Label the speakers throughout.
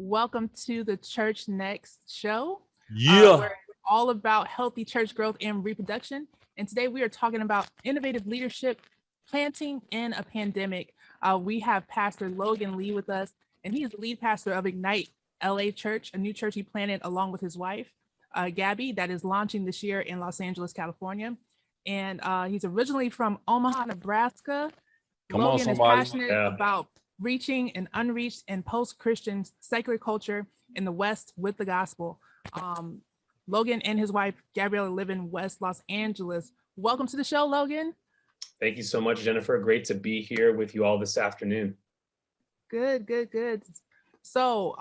Speaker 1: Welcome to the Church Next show.
Speaker 2: Yeah.
Speaker 1: We're all about healthy church growth and reproduction. And today we are talking about innovative leadership, planting in a pandemic. We have Pastor Logan Lee with us, and he is the lead pastor of Ignite LA Church, a new church he planted along with his wife, Gabby, that is launching this year in Los Angeles, California. And he's originally from Omaha, Nebraska.
Speaker 2: Come on,
Speaker 1: Logan is
Speaker 2: somebody.
Speaker 1: passionate
Speaker 2: Yeah.
Speaker 1: about reaching an unreached and post-Christian secular culture in the West with the gospel. Logan and his wife, Gabrielle, live in West Los Angeles. Welcome to the show, Logan.
Speaker 3: Thank you so much, Jennifer. Great to be here with you all this afternoon.
Speaker 1: Good. So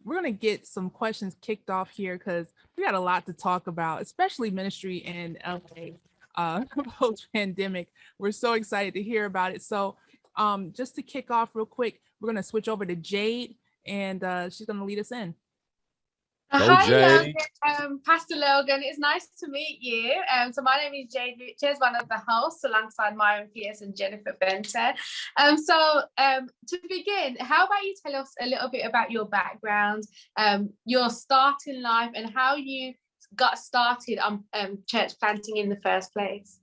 Speaker 1: we're going to get some questions kicked off here because we got a lot to talk about, especially ministry in LA post-pandemic. We're so excited to hear about it. So just to kick off real quick, we're going to switch over to Jade, and she's going to lead us in.
Speaker 2: Go, Jade.
Speaker 4: Logan, Pastor Logan, it's nice to meet you. So my name is Jade Richards, one of the hosts alongside Myron and Jennifer Benton. To begin, how about you tell us a little bit about your background, your start in life, and how you got started on church planting in the first place?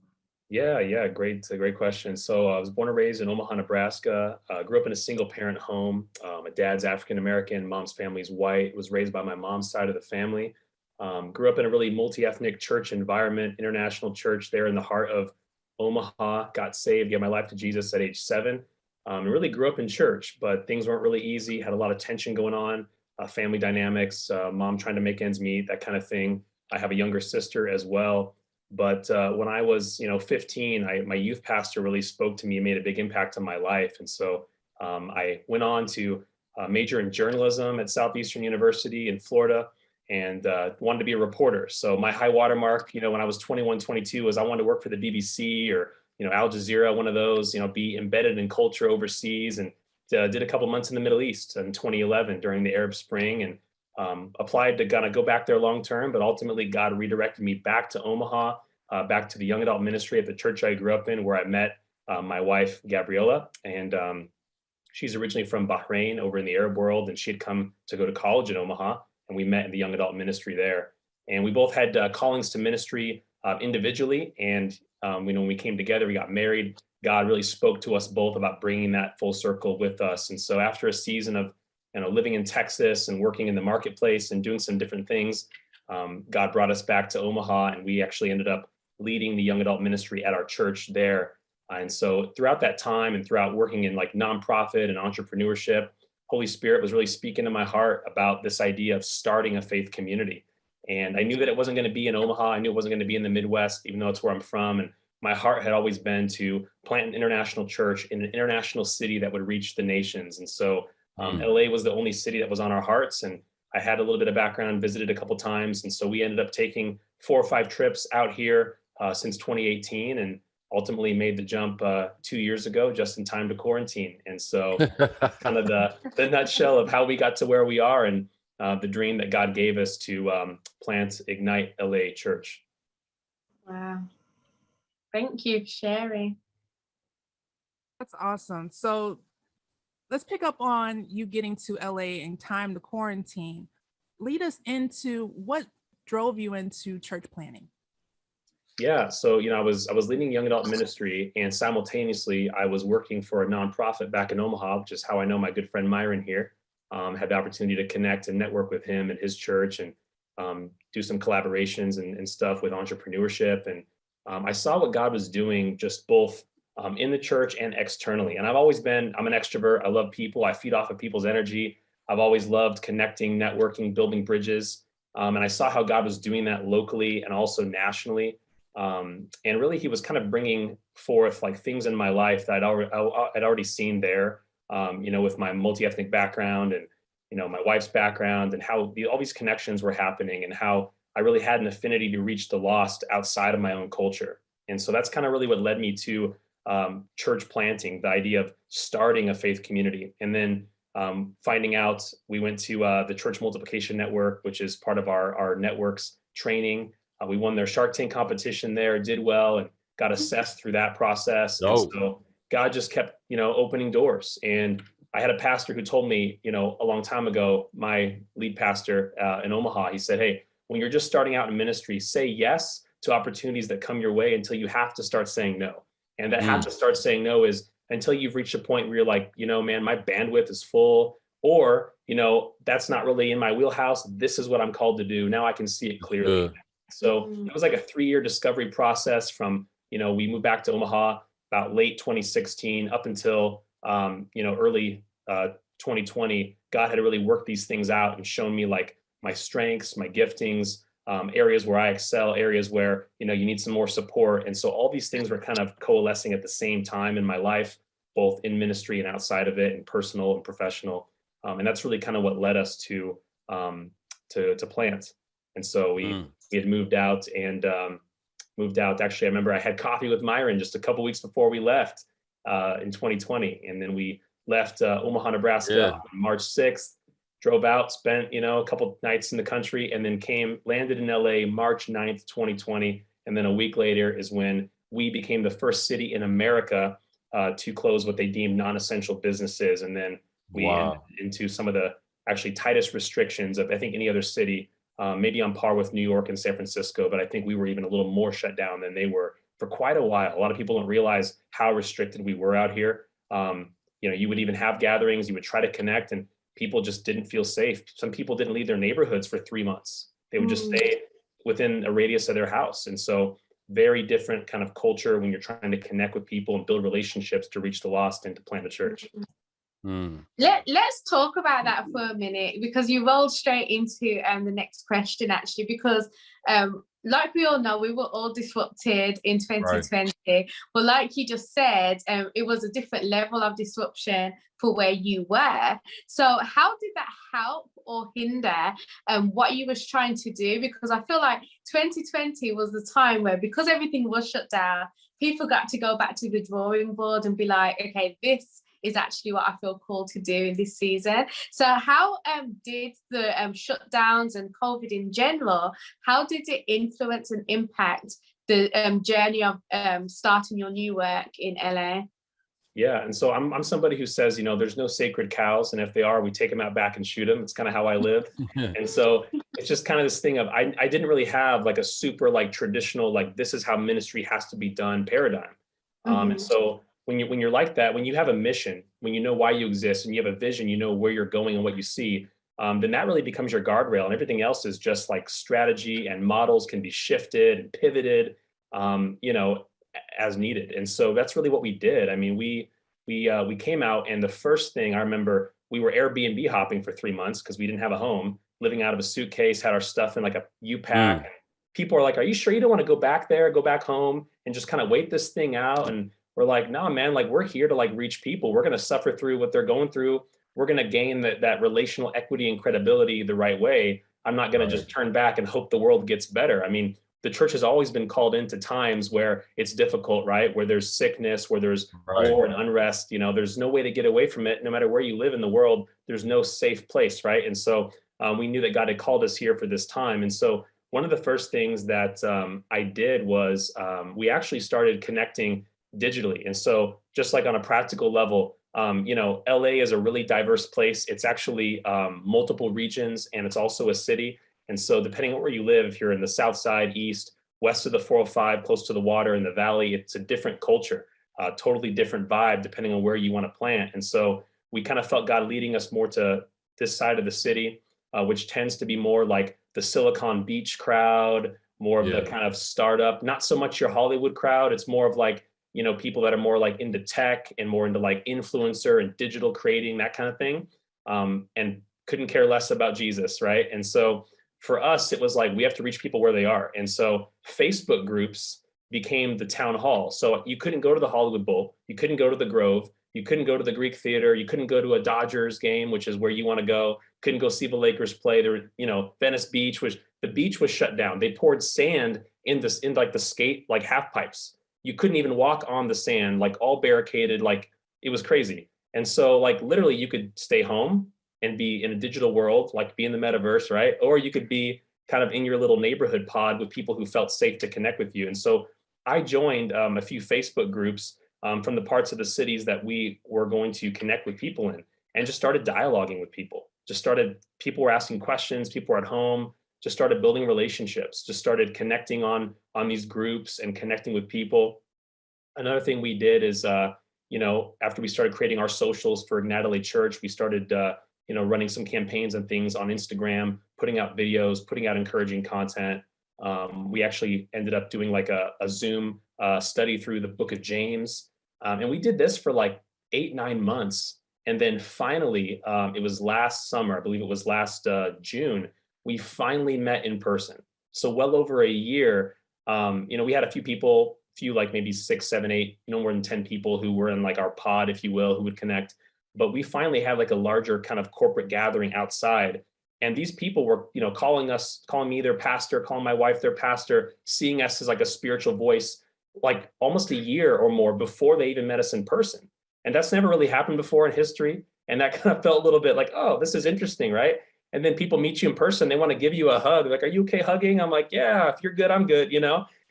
Speaker 3: Yeah, great question. So I was born and raised in Omaha, Nebraska. Grew up in a single parent home. My dad's African-American, mom's family's white, was raised by my mom's side of the family. Grew up in a really multi-ethnic church environment, international church there in the heart of Omaha. Got saved, gave my life to Jesus at age 7. And really grew up in church, but things weren't really easy. Had a lot of tension going on, family dynamics, mom trying to make ends meet, that kind of thing. I have a younger sister as well. But when I was, 15, my youth pastor really spoke to me and made a big impact on my life. And so I went on to major in journalism at Southeastern University in Florida and wanted to be a reporter. So my high watermark, when I was 21, 22, was I wanted to work for the BBC or, Al Jazeera, one of those, be embedded in culture overseas, and did a couple months in the Middle East in 2011 during the Arab Spring, and applied to kind of go back there long term, but ultimately God redirected me back to Omaha, back to the young adult ministry at the church I grew up in, where I met my wife, Gabrielle. And she's originally from Bahrain over in the Arab world, and she had come to go to college in Omaha, and we met in the young adult ministry there. And we both had callings to ministry individually. And when we came together, we got married. God really spoke to us both about bringing that full circle with us. And so after a season of living in Texas and working in the marketplace and doing some different things, God brought us back to Omaha, and we actually ended up leading the young adult ministry at our church there. And so throughout that time and throughout working in like nonprofit and entrepreneurship, Holy Spirit was really speaking to my heart about this idea of starting a faith community. And I knew that it wasn't going to be in Omaha. I knew it wasn't going to be in the Midwest, even though it's where I'm from. And my heart had always been to plant an international church in an international city that would reach the nations. And so LA was the only city that was on our hearts, and I had a little bit of background, visited a couple times, and so we ended up taking 4 or 5 trips out here since 2018, and ultimately made the jump 2 years ago, just in time to quarantine. And so kind of the nutshell of how we got to where we are, and the dream that God gave us to plant Ignite LA Church.
Speaker 4: Wow. Thank you for sharing.
Speaker 1: That's awesome. So let's pick up on you getting to LA and time to quarantine. Lead us into what drove you into church planning.
Speaker 3: Yeah, so I was leading young adult ministry, and simultaneously I was working for a nonprofit back in Omaha, which is how I know my good friend Myron here. Had the opportunity to connect and network with him and his church, and do some collaborations and stuff with entrepreneurship. And I saw what God was doing just both in the church and externally. And I'm an extrovert. I love people. I feed off of people's energy. I've always loved connecting, networking, building bridges. And I saw how God was doing that locally and also nationally. And really, he was kind of bringing forth like things in my life that I'd already seen there, with my multi-ethnic background and, my wife's background, and how all these connections were happening, and how I really had an affinity to reach the lost outside of my own culture. And so that's kind of really what led me to church planting, the idea of starting a faith community. And then finding out, we went to the Church Multiplication Network, which is part of our network's training. We won their Shark Tank competition there, did well, and got assessed through that process. And so God just kept, opening doors. And I had a pastor who told me, a long time ago, my lead pastor in Omaha, he said, hey, when you're just starting out in ministry, say yes to opportunities that come your way until you have to start saying no. And that have to start saying no is until you've reached a point where you're like, man, my bandwidth is full, or, that's not really in my wheelhouse. This is what I'm called to do. Now I can see it clearly. So it was like a 3-year discovery process from, we moved back to Omaha about late 2016 up until, early 2020. God had really worked these things out and shown me like my strengths, my giftings, areas where I excel, areas where, you need some more support. And so all these things were kind of coalescing at the same time in my life, both in ministry and outside of it, and personal and professional. And that's really kind of what led us to Plant. And so we had moved out. Actually, I remember I had coffee with Myron just a couple weeks before we left in 2020. And then we left Omaha, Nebraska on March 6th, drove out, spent, a couple nights in the country, and then landed in LA March 9th, 2020. And then a week later is when we became the first city in America to close what they deemed non-essential businesses. And then we entered into some of the actually tightest restrictions of, I think, any other city, maybe on par with New York and San Francisco, but I think we were even a little more shut down than they were for quite a while. A lot of people don't realize how restricted we were out here. You would even have gatherings, you would try to connect, and people just didn't feel safe. Some people didn't leave their neighborhoods for 3 months. They would just stay within a radius of their house. And so very different kind of culture when you're trying to connect with people and build relationships to reach the lost and to plant a church.
Speaker 4: Let's talk about that for a minute, because you rolled straight into the next question, actually, because like we all know, we were all disrupted in 2020, but like you just said, it was a different level of disruption for where you were. So how did that help or hinder what you was trying to do? Because I feel like 2020 was the time where, because everything was shut down, people got to go back to the drawing board and be like, okay, this is actually what I feel called to do in this season. So how did the shutdowns and COVID in general, how did it influence and impact the journey of starting your new work in LA?
Speaker 3: Yeah, and so I'm somebody who says, there's no sacred cows, and if they are, we take them out back and shoot them. It's kind of how I live. And so it's just kind of this thing of, I didn't really have like a super like traditional, like this is how ministry has to be done paradigm. And so when you're like that, when you have a mission, when you know why you exist and you have a vision, you know where you're going and what you see, then that really becomes your guardrail, and everything else is just like strategy, and models can be shifted and pivoted, as needed. And so that's really what we did. I mean, we came out, and the first thing I remember, we were Airbnb hopping for 3 months because we didn't have a home, living out of a suitcase, had our stuff in like a U-Pack. People are like, are you sure you don't want to go back there, go back home and just kind of wait this thing out? And we're like, no, man, like we're here to like reach people. We're going to suffer through what they're going through. We're going to gain that relational equity and credibility the right way. I'm not going to just turn back and hope the world gets better. I mean, the church has always been called into times where it's difficult, right? Where there's sickness, where there's war and unrest, there's no way to get away from it. No matter where you live in the world, there's no safe place, right? And so we knew that God had called us here for this time. And so one of the first things that I did was we actually started connecting digitally. And so just like on a practical level, LA is a really diverse place. It's actually multiple regions, and it's also a city. And so depending on where you live, if you're in the South Side, East, West of the 405, close to the water, in the Valley, it's a different culture, totally different vibe, depending on where you want to plant. And so we kind of felt God leading us more to this side of the city, which tends to be more like the Silicon Beach crowd, more of the kind of startup, not so much your Hollywood crowd. It's more of like, people that are more like into tech and more into like influencer and digital creating, that kind of thing, and couldn't care less about Jesus, right? And so for us, it was like, we have to reach people where they are. And so Facebook groups became the town hall. So you couldn't go to the Hollywood Bowl, you couldn't go to the Grove, you couldn't go to the Greek Theater, you couldn't go to a Dodgers game, which is where you want to go, couldn't go see the Lakers play. There, Venice Beach the beach was shut down. They poured sand in like the skate, like half pipes. You couldn't even walk on the sand, like all barricaded, like it was crazy. And so like literally you could stay home and be in a digital world, like be in the metaverse, right? Or you could be kind of in your little neighborhood pod with people who felt safe to connect with you. And so I joined a few Facebook groups from the parts of the cities that we were going to connect with people in. and just started dialoguing with people. People were asking questions, people were at home, just started building relationships, just started connecting on these groups and connecting with people. Another thing we did is, after we started creating our socials for Natalie Church, we started, running some campaigns and things on Instagram, putting out videos, putting out encouraging content. We actually ended up doing like a Zoom study through the book of James. And we did this for like 8-9 months. And then finally, it was last summer, I believe it was last June, we finally met in person. So well over a year, we had a few like maybe 6, 7, 8, no more than 10 people who were in like our pod, if you will, who would connect. But we finally had like a larger kind of corporate gathering outside. And these people were, calling me their pastor, calling my wife their pastor, seeing us as like a spiritual voice, like almost a year or more before they even met us in person. And that's never really happened before in history. And that kind of felt a little bit like, oh, this is interesting, right? And then people meet you in person, they want to give you a hug. They're like, are you okay hugging? I'm like, yeah, if you're good, I'm good,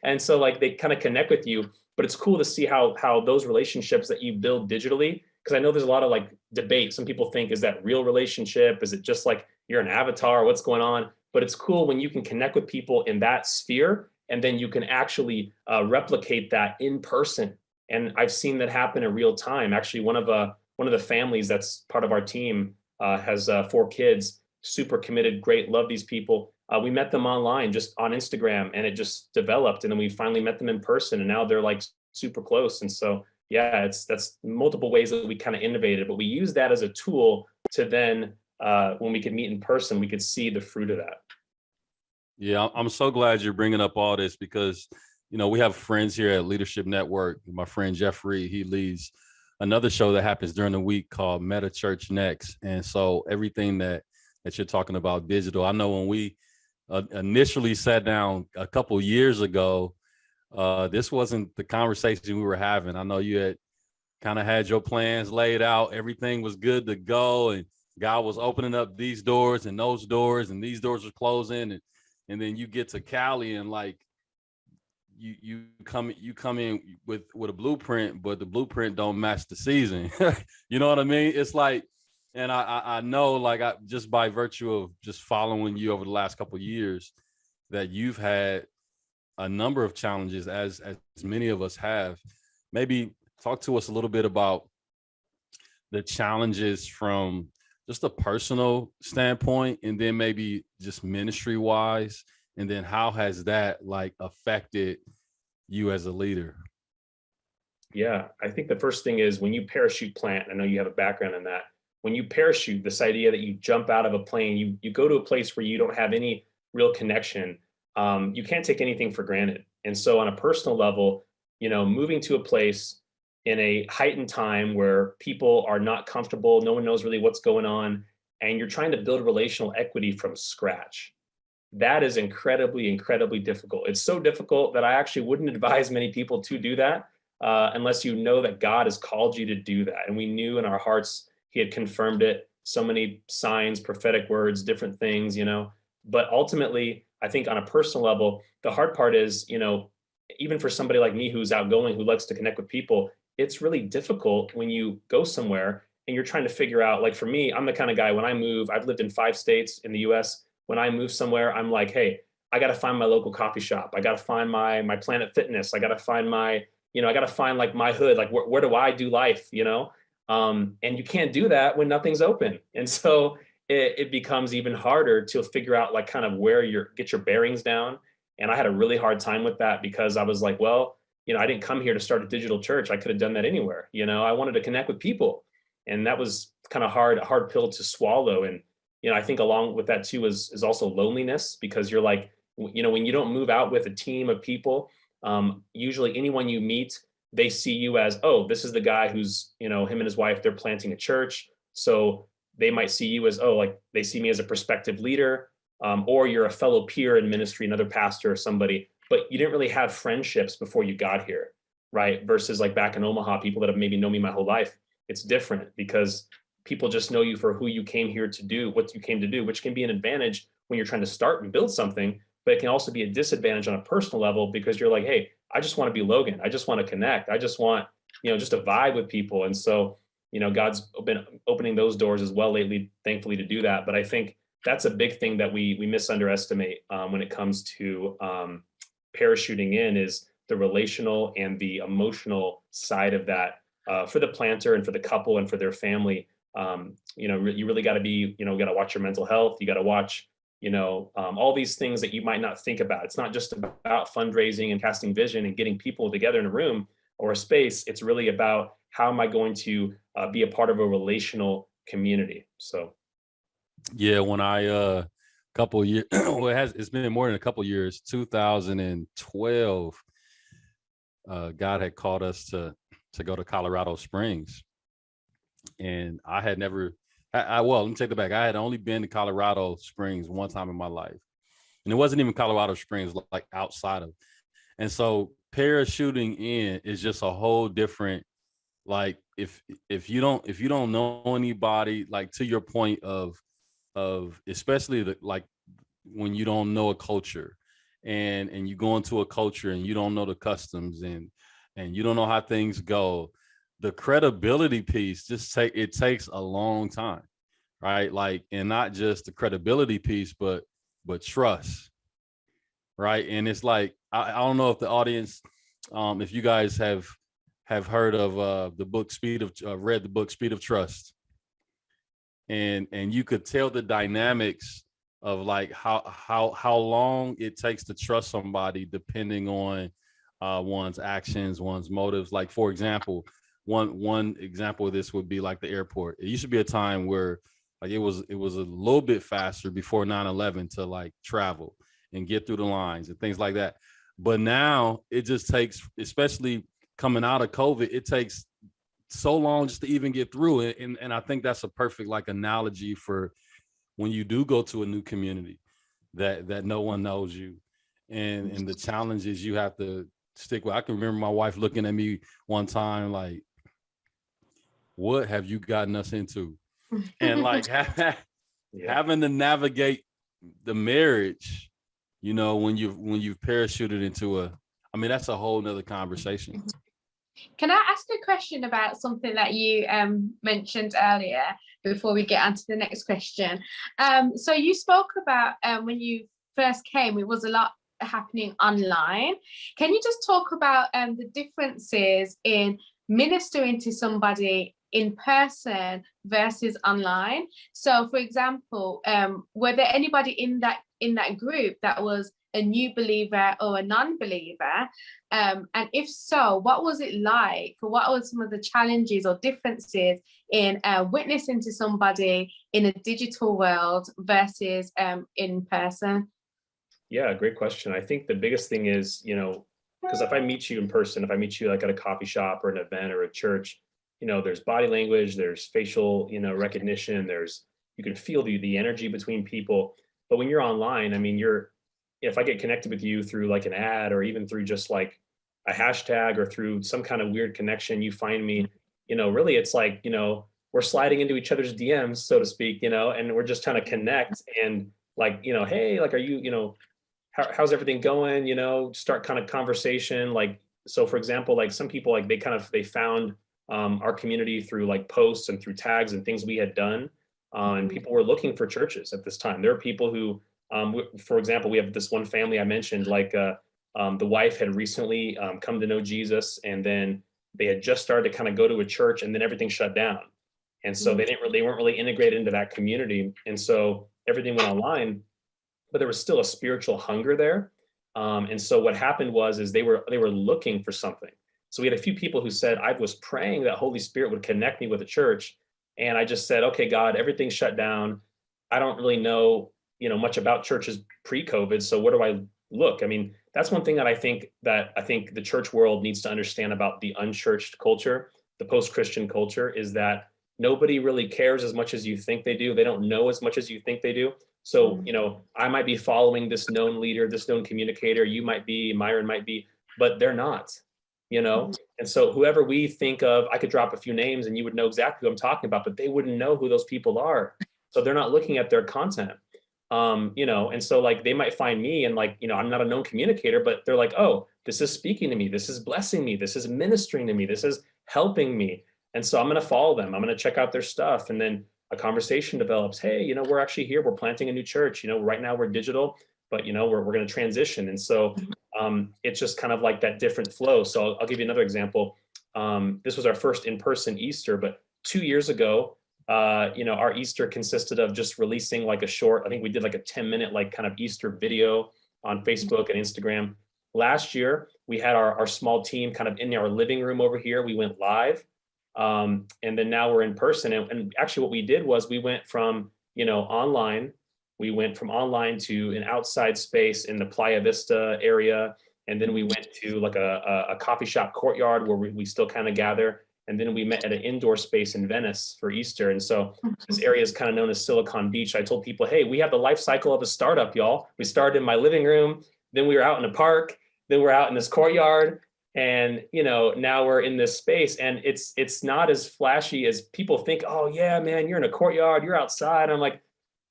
Speaker 3: And so like they kind of connect with you, but it's cool to see how those relationships that you build digitally, because I know there's a lot of like debate. Some people think, is that real relationship? Is it just like you're an avatar? What's going on? But it's cool when you can connect with people in that sphere, and then you can actually replicate that in person. And I've seen that happen in real time. Actually, one of the families that's part of our team has 4 kids, super committed, great, love these people. We met them online, just on Instagram, and it just developed. And then we finally met them in person, and now they're like super close. And so, yeah, that's multiple ways that we kind of innovated, but we use that as a tool to then, when we could meet in person, we could see the fruit of that.
Speaker 2: Yeah, I'm so glad you're bringing up all this because, we have friends here at Leadership Network. My friend Jeffrey, he leads another show that happens during the week called Meta Church Next. And so everything that you're talking about digital, I know when we initially sat down a couple years ago, this wasn't the conversation we were having. I know you had kind of had your plans laid out. Everything was good to go. And God was opening up these doors and those doors, and these doors were closing. And then you get to Cali and like, you come in with a blueprint, but the blueprint don't match the season. You know what I mean? It's like, and I know, like, just by virtue of just following you over the last couple of years, that you've had a number of challenges, as many of us have. Maybe talk to us a little bit about the challenges from just a personal standpoint, and then maybe just ministry wise, and then how has that like affected you as a leader?
Speaker 3: Yeah, I think the first thing is when you parachute plant, I know you have a background in that. When you parachute, this idea that you jump out of a plane, you go to a place where you don't have any real connection. You can't take anything for granted. And so on a personal level, moving to a place in a heightened time where people are not comfortable, no one knows really what's going on, and you're trying to build relational equity from scratch. That is incredibly, incredibly difficult. It's so difficult that I actually wouldn't advise many people to do that unless you know that God has called you to do that. And we knew in our hearts, He had confirmed it, so many signs, prophetic words, different things, But ultimately, I think on a personal level, the hard part is, even for somebody like me who's outgoing, who likes to connect with people, it's really difficult when you go somewhere and you're trying to figure out, like for me, I'm the kind of guy, when I move, I've lived in 5 states in the US. When I move somewhere, I'm like, hey, I got to find my local coffee shop. I got to find my Planet Fitness. I got to find I got to find like my hood. Like, where do I do life? And you can't do that when nothing's open. And so it becomes even harder to figure out like kind of where get your bearings down. And I had a really hard time with that because I was like, well, I didn't come here to start a digital church. I could have done that anywhere. I wanted to connect with people. And that was kind of a hard pill to swallow. And, I think along with that too is also loneliness, because you're like, when you don't move out with a team of people, usually anyone you meet, they see you as, oh, this is the guy who's, him and his wife, they're planting a church. So they might see you as, oh, like they see me as a prospective leader, or you're a fellow peer in ministry, another pastor or somebody, but you didn't really have friendships before you got here, right? Versus like back in Omaha, people that have maybe known me my whole life. It's different because people just know you for who you came here to do, what you came to do, which can be an advantage when you're trying to start and build something, but it can also be a disadvantage on a personal level because you're like, hey, I just want to be Logan. I just want to connect. I just want, just to vibe with people. And so God's been opening those doors as well lately, thankfully, to do that. But I think that's a big thing that we misunderestimate when it comes to parachuting in, is the relational and the emotional side of that for the planter and for the couple and for their family. You really got to be, got to watch your mental health. You got to watch, all these things that you might not think about. It's not just about fundraising and casting vision and getting people together in a room or a space. It's really about, how am I going to be a part of a relational community? So.
Speaker 2: Yeah, when I couple years, well, it's been more than a couple years. 2012, God had called us to go to Colorado Springs, and I had never. Well, let me take that back. I had only been to Colorado Springs one time in my life, and it wasn't even Colorado Springs, like outside of. And so parachuting in is just a whole different. Like if you don't know anybody, like to your point of especially like when you don't know a culture and you go into a culture and you don't know the customs and you don't know how things go, the credibility piece it takes a long time, right? Like, and not just the credibility piece, but trust, right? And it's like, I don't know if the audience, if you guys have heard of the book read the book Speed of Trust, and you could tell the dynamics of like how long it takes to trust somebody depending on one's actions, one's motives. Like, for example, one example of this would be like the airport. It used to be a time where like it was a little bit faster before 9/11 to like travel and get through the lines and things like that. But now it just takes, especially coming out of COVID, it takes so long just to even get through it. And I think that's a perfect like analogy for when you do go to a new community that no one knows you, and the challenges you have to stick with. I can remember my wife looking at me one time like, what have you gotten us into? And like having to navigate the marriage, when you've parachuted into that's a whole nother conversation.
Speaker 4: Can I ask a question about something that you mentioned earlier before we get on to the next question? So you spoke about when you first came, it was a lot happening online. Can you just talk about the differences in ministering to somebody in person versus online? So, for example, were there anybody in that group that was a new believer or a non-believer? And if so, what was it like? What were some of the challenges or differences in witnessing to somebody in a digital world versus in person?
Speaker 3: Yeah, great question. I think the biggest thing is, because if I meet you in person, if I meet you like at a coffee shop or an event or a church, there's body language, there's facial, recognition, you can feel the energy between people. But when you're online, if I get connected with you through like an ad or even through just like a hashtag or through some kind of weird connection, you find me, really it's like, we're sliding into each other's DMs, so to speak, and we're just trying to connect and like, hey, like, are you, how's everything going? Start kind of conversation. Like, so for example, like some people, like they found our community through like posts and through tags and things we had done. And people were looking for churches at this time. There are people who, for example, we have this one family I mentioned, like the wife had recently come to know Jesus, and then they had just started to kind of go to a church, and then everything shut down. And so they weren't really integrated into that community. And so everything went online, but there was still a spiritual hunger there. And so what happened is they were looking for something. So we had a few people who said, I was praying that Holy Spirit would connect me with a church. And I just said, okay, God, everything's shut down. I don't really know, much about churches pre-COVID. So where do I look? That's one thing that I think the church world needs to understand about the unchurched culture, the post-Christian culture, is that nobody really cares as much as you think they do. They don't know as much as you think they do. So, I might be following this known leader, this known communicator, you might be, Myron might be, but they're not, And so whoever we think of, I could drop a few names and you would know exactly who I'm talking about, but they wouldn't know who those people are. So they're not looking at their content, and so like they might find me and like, I'm not a known communicator, but they're like, oh, this is speaking to me. This is blessing me. This is ministering to me. This is helping me. And so I'm going to follow them. I'm going to check out their stuff. And then a conversation develops. Hey, we're actually here. We're planting a new church. Right now we're digital, but we're going to transition. And so it's just kind of like that different flow. So I'll give you another example. This was our first in-person Easter, but 2 years ago, our Easter consisted of just releasing like a short, I think we did like a 10-minute like kind of Easter video on Facebook and Instagram. Last year, we had our small team kind of in our living room over here. We went live. And then now we're in person. And actually what we did was we went from, online, to an outside space in the Playa Vista area. And then we went to like a coffee shop courtyard where we still kind of gather. And then we met at an indoor space in Venice for Easter. And so this area is kind of known as Silicon Beach. I told people, hey, we have the life cycle of a startup, y'all. We started in my living room, then we were out in a park, then we're out in this courtyard. And, now we're in this space, and it's not as flashy as people think. Oh yeah, man, you're in a courtyard, you're outside. I'm like,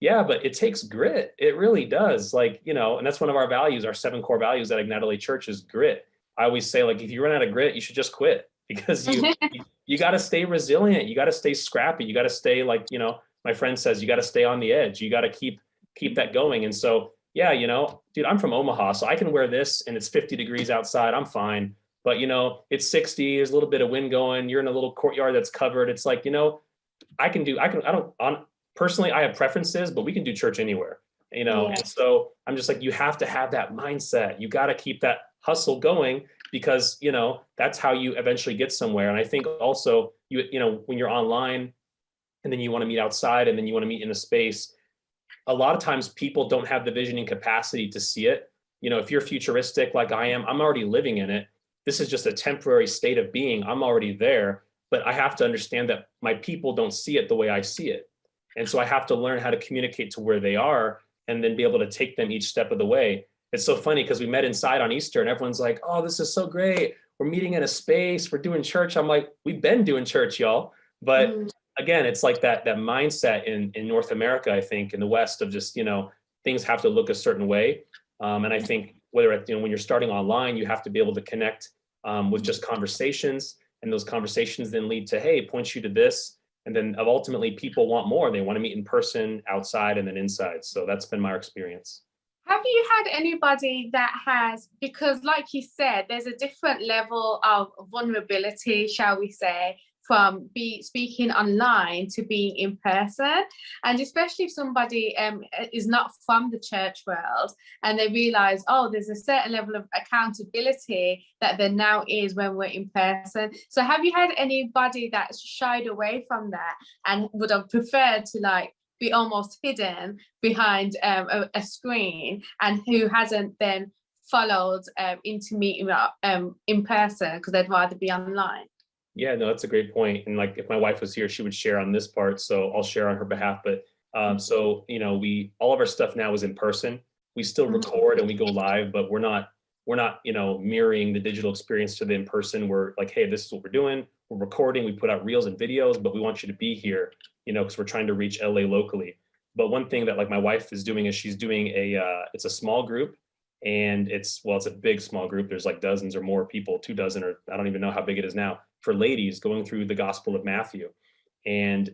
Speaker 3: yeah, but it takes grit. It really does. Like, and that's one of our values, our 7 core values at Ignite LA Church is grit. I always say, like, if you run out of grit, you should just quit, because you got to stay resilient. You got to stay scrappy. You got to stay, like, my friend says, you got to stay on the edge. You got to keep that going. And so, yeah, dude, I'm from Omaha, so I can wear this and it's 50 degrees outside. I'm fine. But, it's 60, there's a little bit of wind going, you're in a little courtyard that's covered. It's like, personally, I have preferences, but we can do church anywhere,
Speaker 4: Yeah.
Speaker 3: And so I'm just like, you have to have that mindset. You got to keep that hustle going, because, that's how you eventually get somewhere. And I think also, when you're online and then you want to meet outside and then you want to meet in a space, a lot of times people don't have the vision and capacity to see it. If you're futuristic like I am, I'm already living in it. This is just a temporary state of being. I'm already there, but I have to understand that my people don't see it the way I see it. And so I have to learn how to communicate to where they are and then be able to take them each step of the way. It's so funny because we met inside on Easter and everyone's like, oh, this is so great. We're meeting in a space. We're doing church. I'm like, we've been doing church, y'all. But again, it's like that mindset in North America, I think, in the West, of just, things have to look a certain way. And I think whether when you're starting online, you have to be able to connect with just conversations, and those conversations then lead to, hey, point you to this. And then ultimately people want more. They want to meet in person, outside, and then inside. So that's been my experience.
Speaker 4: Have you had anybody that has, because like you said, there's a different level of vulnerability, shall we say, from speaking online to being in person, and especially if somebody is not from the church world and they realize, oh, there's a certain level of accountability that there now is when we're in person. So have you had anybody that shied away from that and would have preferred to like be almost hidden behind a screen, and who hasn't then followed into meeting in person because they'd rather be online?
Speaker 3: Yeah, no, that's a great point. And like, if my wife was here, she would share on this part. So I'll share on her behalf. But so, all of our stuff now is in person. We still record and we go live, but we're not, mirroring the digital experience to the in person. We're like, hey, this is what we're doing. We're recording, we put out reels and videos, but we want you to be here, because we're trying to reach LA locally. But one thing that like my wife is doing is she's doing it's a small group. And it's a big small group. There's like dozens or more people, 24, or I don't even know how big it is now, for ladies going through the Gospel of Matthew. And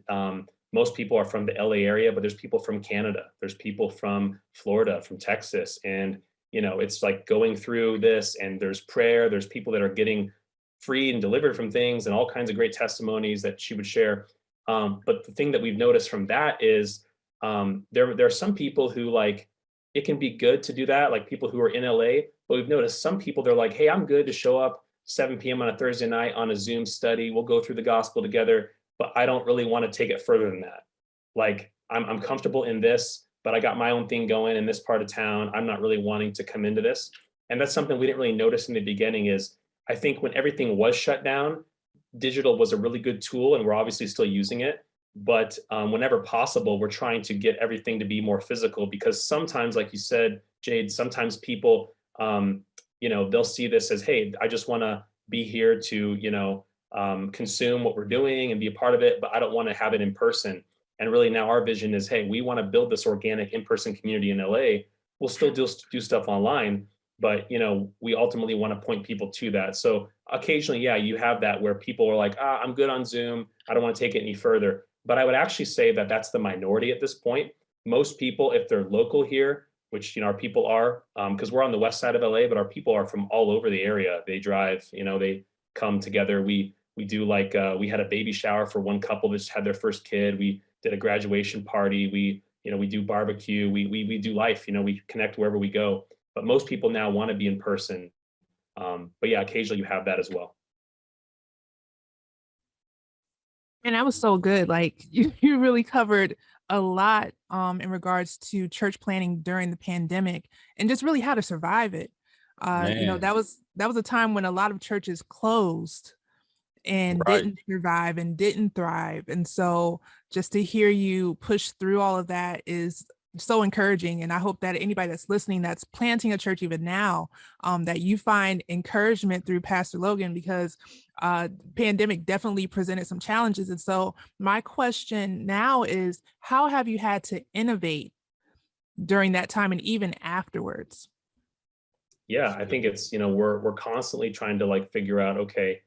Speaker 3: most people are from the LA area, but there's people from Canada, there's people from Florida, from Texas. And, it's like going through this, and there's prayer, there's people that are getting freed and delivered from things, and all kinds of great testimonies that she would share. But the thing that we've noticed from that is there are some people who like, it can be good to do that, like people who are in LA, but we've noticed some people, they're like, hey, I'm good to show up 7 p.m. on a Thursday night on a Zoom study. We'll go through the gospel together, but I don't really want to take it further than that. Like, I'm comfortable in this, but I got my own thing going in this part of town. I'm not really wanting to come into this. And that's something we didn't really notice in the beginning. Is I think when everything was shut down, digital was a really good tool, and we're obviously still using it. But whenever possible, we're trying to get everything to be more physical, because sometimes, like you said, Jade, sometimes people, they'll see this as, hey, I just want to be here to, consume what we're doing and be a part of it, but I don't want to have it in person. And really now our vision is, hey, we want to build this organic in-person community in LA. We'll still do stuff online, but, we ultimately want to point people to that. So occasionally, yeah, you have that where people are like, I'm good on Zoom. I don't want to take it any further. But I would actually say that that's the minority at this point. Most people, if they're local here, which, our people are, because we're on the west side of LA, but our people are from all over the area. They drive, they come together. We do like, we had a baby shower for one couple that just had their first kid. We did a graduation party. We do barbecue. We do life, we connect wherever we go. But most people now want to be in person. But yeah, occasionally you have that as well.
Speaker 1: And that was so good. Like you really covered a lot in regards to church planning during the pandemic and just really how to survive it.
Speaker 2: Man,
Speaker 1: That was a time when a lot of churches closed and
Speaker 2: right.
Speaker 1: didn't survive and didn't thrive. And so just to hear you push through all of that is so encouraging. And I hope that anybody that's listening, that's planting a church even now, that you find encouragement through Pastor Logan, because pandemic definitely presented some challenges. And so my question now is, how have you had to innovate during that time and even afterwards?
Speaker 3: Yeah, I think it's, we're constantly trying to like figure out, okay,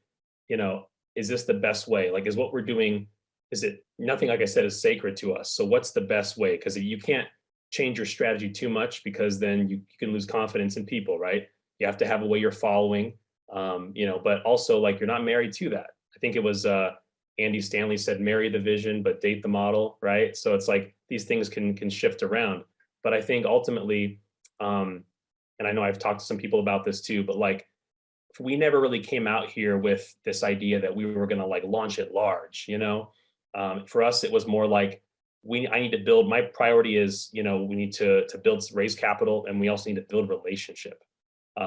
Speaker 3: is this the best way? Like, is what we're doing, is it nothing, like I said, is sacred to us? So what's the best way? Because you can't change your strategy too much, because then you can lose confidence in people, right? You have to have a way you're following, but also like you're not married to that. I think it was Andy Stanley said, marry the vision, but date the model, right? So it's like these things can shift around. But I think ultimately, and I know I've talked to some people about this too, but like, we never really came out here with this idea that we were going to like launch it large, for us, it was more like, I need to build, my priority is, we need to raise capital, and we also need to build relationship.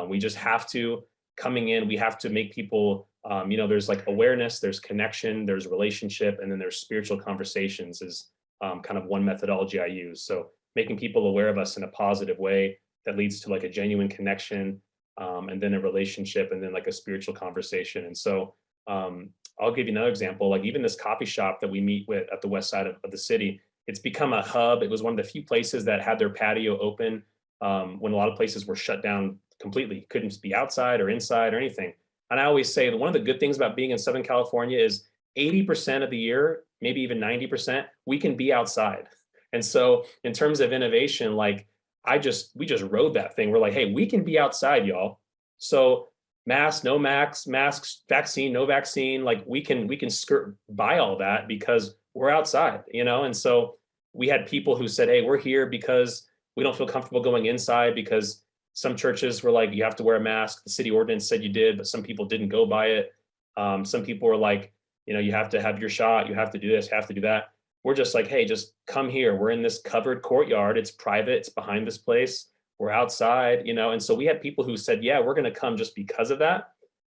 Speaker 3: We just have to, coming in, we have to make people, there's like awareness, there's connection, there's relationship, and then there's spiritual conversations is kind of one methodology I use. So making people aware of us in a positive way that leads to like a genuine connection, and then a relationship, and then like a spiritual conversation. And so I'll give you another example, like even this coffee shop that we meet with at the west side of the city, it's become a hub. It was one of the few places that had their patio open when a lot of places were shut down completely, couldn't be outside or inside or anything. And I always say that one of the good things about being in Southern California is 80% of the year, maybe even 90%, we can be outside. And so in terms of innovation, like we just rode that thing. We're like, hey, we can be outside, y'all. So masks, no masks, vaccine, no vaccine, like we can skirt by all that because we're outside, And so we had people who said, hey, we're here because we don't feel comfortable going inside, because some churches were like, you have to wear a mask. The city ordinance said you did, but some people didn't go by it. Some people were like, you have to have your shot. You have to do this, have to do that. We're just like, hey, just come here. We're in this covered courtyard. It's private. It's behind this place. We're outside, And so we had people who said, yeah, we're going to come just because of that.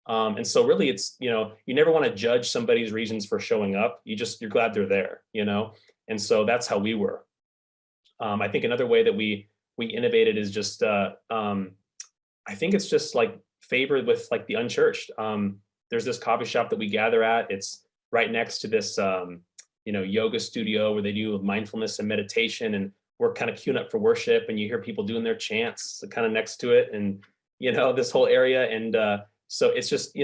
Speaker 3: And so really it's, you never want to judge somebody's reasons for showing up. You're glad they're there, And so that's how we were. I think another way that we innovated is just, I think it's just like favored with like the unchurched. There's this coffee shop that we gather at. It's right next to this, yoga studio where they do mindfulness and meditation, and we're kind of queuing up for worship, and you hear people doing their chants kind of next to it, and this whole area. And so it's just,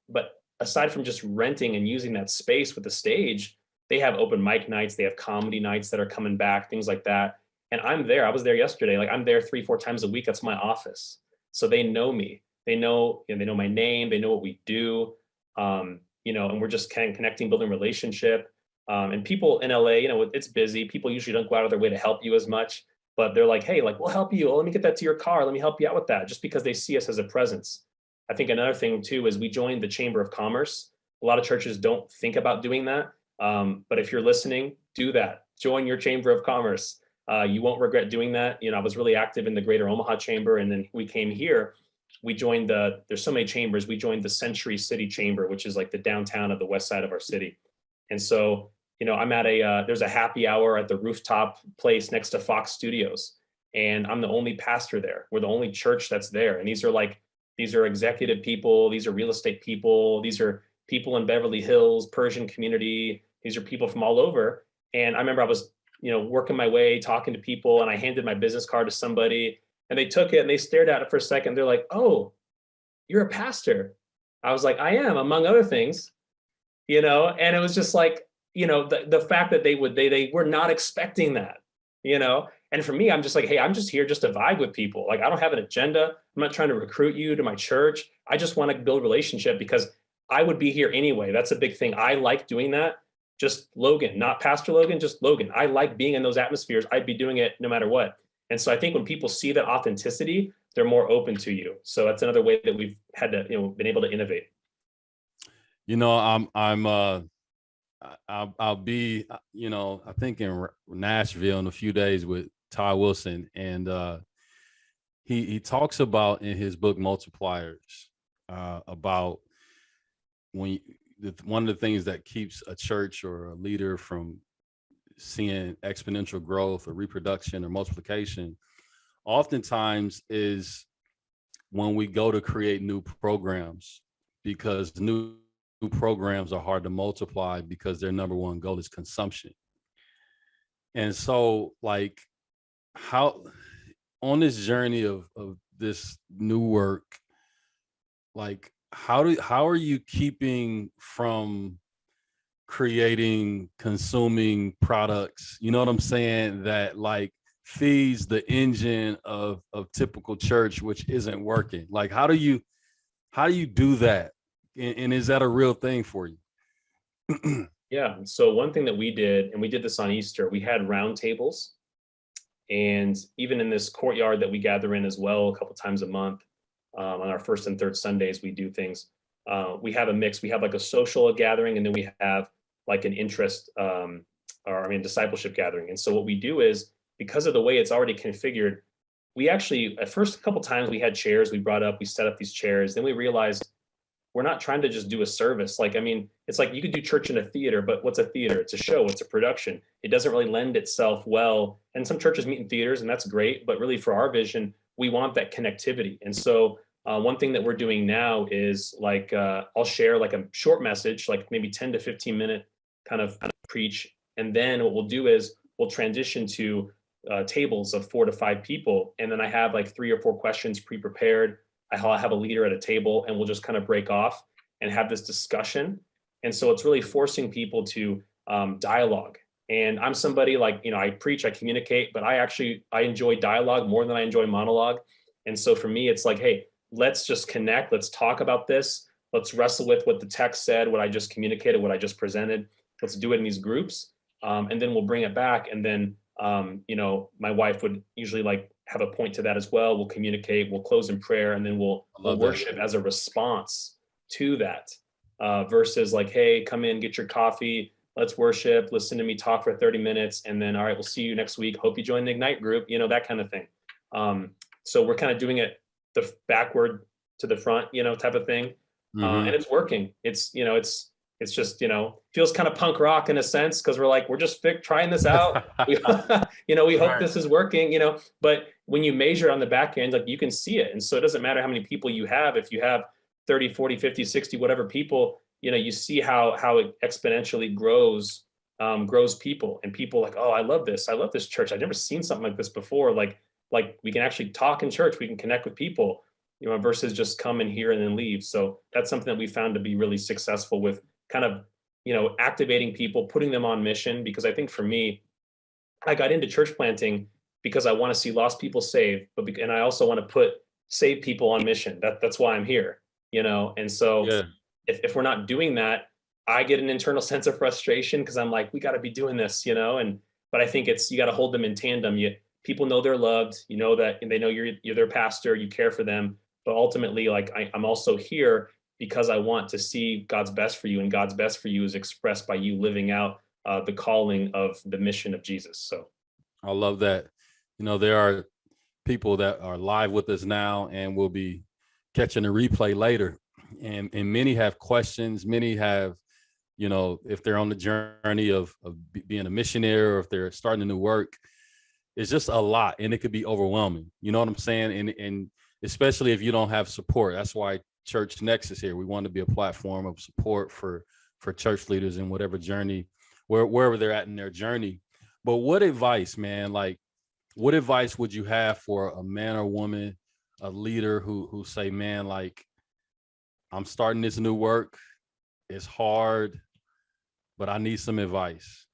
Speaker 3: but aside from just renting and using that space with the stage, they have open mic nights, they have comedy nights that are coming back, things like that. And I'm there. I was there yesterday. Like I'm there 3-4 times a week. That's my office. So they know me. They know, they know my name. They know what we do. And we're just kind of connecting, building relationship. And people in LA, it's busy. People usually don't go out of their way to help you as much, but they're like, hey, like, we'll help you. Let me get that to your car. Let me help you out with that, just because they see us as a presence. I think another thing too is we joined the Chamber of Commerce. A lot of churches don't think about doing that. But if you're listening, do that. Join your Chamber of Commerce. You won't regret doing that. I was really active in the Greater Omaha Chamber, and then we came here. We joined there's so many chambers. We joined the Century City Chamber, which is like the downtown of the west side of our city. And so, I'm at there's a happy hour at the rooftop place next to Fox Studios, and I'm the only pastor there. We're the only church that's there. And these are executive people. These are real estate people. These are people in Beverly Hills, Persian community. These are people from all over. And I remember I was, working my way, talking to people, and I handed my business card to somebody, and they took it and they stared at it for a second. They're like, oh, you're a pastor. I was like, I am, among other things, and it was just like, the fact that they were not expecting that, and for me, I'm just like, hey, I'm just here just to vibe with people. Like, I don't have an agenda. I'm not trying to recruit you to my church. I just want to build a relationship because I would be here anyway. That's a big thing. I like doing that. Just Logan, not Pastor Logan, just Logan. I like being in those atmospheres. I'd be doing it no matter what. And so I think when people see that authenticity, they're more open to you. So that's another way that we've had to, been able to innovate.
Speaker 2: I'll be, I think in Nashville in a few days with Ty Wilson, and he talks about in his book Multipliers about one of the things that keeps a church or a leader from seeing exponential growth or reproduction or multiplication oftentimes is when we go to create new programs, because new programs are hard to multiply because their number one goal is consumption. And so, like, how on this journey of this new work, like, how are you keeping from creating, consuming products, you know what I'm saying, that like feeds the engine of typical church, which isn't working? Like, how do you do that? And is that a real thing for you?
Speaker 3: Yeah. So one thing that we did, and we did this on Easter, we had round tables. And even in this courtyard that we gather in as well, a couple times a month, on our first and third Sundays, we do things. We have a mix. We have like a social gathering, and then we have like an interest, discipleship gathering. And so what we do is, because of the way it's already configured, we actually, at first, a couple times we had chairs we brought up, we set up these chairs. Then we realized we're not trying to just do a service. Like, I mean, it's like you could do church in a theater, but what's a theater? It's a show, it's a production. It doesn't really lend itself well. And some churches meet in theaters, and that's great. But really, for our vision, we want that connectivity. And so one thing that we're doing now is like, I'll share like a short message, like maybe 10 to 15 minute kind of preach. And then what we'll do is we'll transition to tables of 4 to 5 people. And then I have like 3 or 4 questions pre-prepared. I'll have a leader at a table, and we'll just kind of break off and have this discussion. And so it's really forcing people to dialogue. And I'm somebody like, I preach, I communicate, but I enjoy dialogue more than I enjoy monologue. And so for me, it's like, hey, let's just connect. Let's talk about this. Let's wrestle with what the text said, what I just communicated, what I just presented. Let's do it in these groups. And then we'll bring it back. And then, my wife would usually like have a point to that as well. We'll communicate, we'll close in prayer, and then we'll worship as a response to that, versus like, hey, come in, get your coffee, let's worship, listen to me talk for 30 minutes. And then, all right, we'll see you next week. Hope you join the Ignite group, that kind of thing. So we're kind of doing it the backward to the front, type of thing. And it's working. It's just, feels kind of punk rock in a sense, because we're just trying this out. We hope this is working, but when you measure on the back end, like, you can see it. And so it doesn't matter how many people you have. If you have 30, 40, 50, 60, whatever people, you see how it exponentially grows people, and people like, oh, I love this church. I've never seen something like this before. Like we can actually talk in church, we can connect with people, versus just come in here and then leave. So that's something that we found to be really successful with kind of, activating people, putting them on mission. Because I think for me, I got into church planting because I want to see lost people saved, and I also want to put saved people on mission. That's why I'm here, And so if we're not doing that, I get an internal sense of frustration, because I'm like, we got to be doing this, but I think you got to hold them in tandem. People know they're loved, that, and they know you're their pastor, you care for them. But ultimately, like, I'm also here because I want to see God's best for you, and God's best for you is expressed by you living out the calling of the mission of Jesus. So
Speaker 2: I love that. There are people that are live with us now and will be catching a replay later. And many have questions. Many have, if they're on the journey of being a missionary, or if they're starting a new work, it's just a lot, and it could be overwhelming. You know what I'm saying? And especially if you don't have support. That's why Church Next is here. We want to be a platform of support for church leaders in whatever journey, wherever they're at in their journey. But what advice, man, like, what advice would you have for a man or woman, a leader who say, man, like, I'm starting this new work. It's hard, but I need some advice.